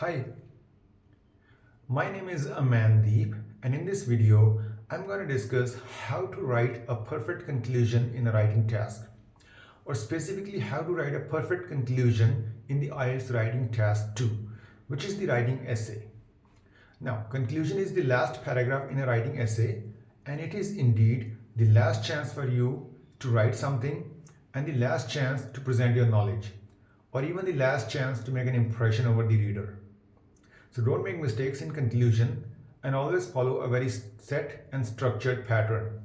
Hi, my name is Amandeep, and in this video, I'm going to discuss how to write a perfect conclusion in a writing task, or specifically how to write a perfect conclusion in the IELTS writing task 2, which is the writing essay. Now, conclusion is the last paragraph in a writing essay, and it is indeed the last chance for you to write something and the last chance to present your knowledge, or even the last chance to make an impression over the reader. So don't make mistakes in conclusion and always follow a very set and structured pattern.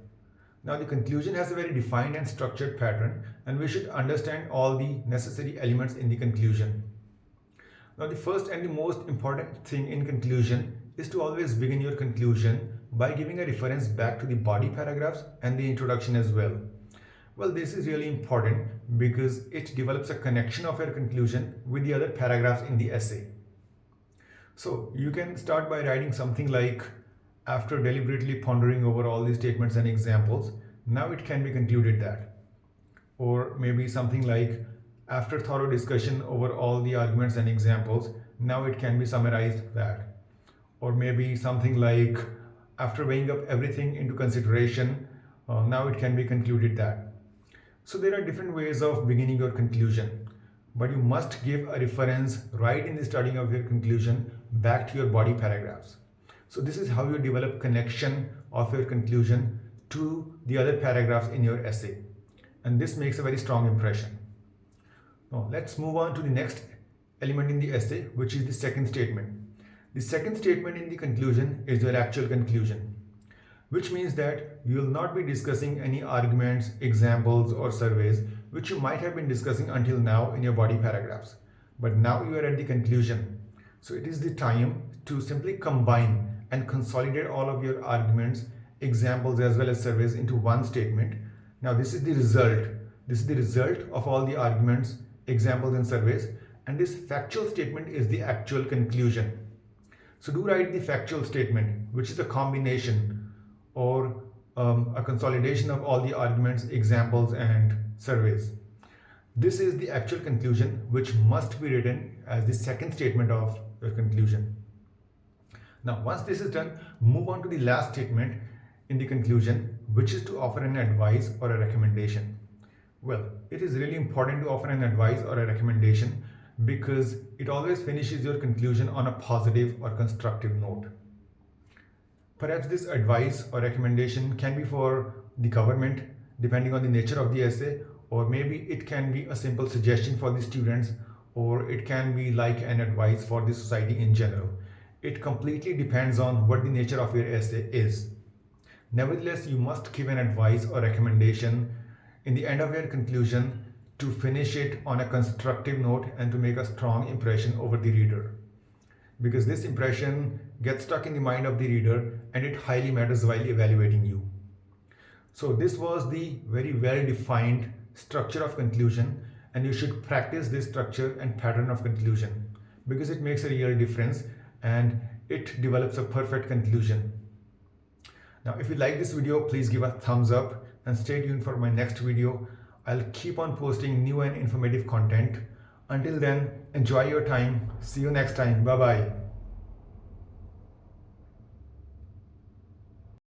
Now the conclusion has a very defined and structured pattern, and we should understand all the necessary elements in the conclusion. Now the first and the most important thing in conclusion is to always begin your conclusion by giving a reference back to the body paragraphs and the introduction as well. Well, this is really important because it develops a connection of your conclusion with the other paragraphs in the essay. So you can start by writing something like, after deliberately pondering over all these statements and examples, now it can be concluded that. Or maybe something like, after thorough discussion over all the arguments and examples, now it can be summarized that. Or maybe something like, after weighing up everything into consideration, now it can be concluded that. So there are different ways of beginning your conclusion, but you must give a reference right in the starting of your conclusion back to your body paragraphs. So this is how you develop connection of your conclusion to the other paragraphs in your essay. And this makes a very strong impression. Now let's move on to the next element in the essay, which is the second statement. The second statement in the conclusion is your actual conclusion, which means that you will not be discussing any arguments, examples, or surveys which you might have been discussing until now in your body paragraphs. But now you are at the conclusion. So it is the time to simply combine and consolidate all of your arguments, examples, as well as surveys into one statement. Now this is the result. This is the result of all the arguments, examples, and surveys. And this factual statement is the actual conclusion. So do write the factual statement, which is a combination or a consolidation of all the arguments, examples, and surveys. This is the actual conclusion, which must be written as the second statement of your conclusion. Now, once this is done, move on to the last statement in the conclusion, which is to offer an advice or a recommendation. Well, it is really important to offer an advice or a recommendation because it always finishes your conclusion on a positive or constructive note. Perhaps this advice or recommendation can be for the government, depending on the nature of the essay, or maybe it can be a simple suggestion for the students, or it can be like an advice for the society in general. It completely depends on what the nature of your essay is. Nevertheless, you must give an advice or recommendation in the end of your conclusion to finish it on a constructive note and to make a strong impression over the reader. Because this impression gets stuck in the mind of the reader and it highly matters while evaluating you. So this was the very well-defined structure of conclusion, and you should practice this structure and pattern of conclusion because it makes a real difference and it develops a perfect conclusion. Now, if you like this video, please give a thumbs up and stay tuned for my next video. I'll keep on posting new and informative content. Until then, enjoy your time. See you next time. Bye-bye.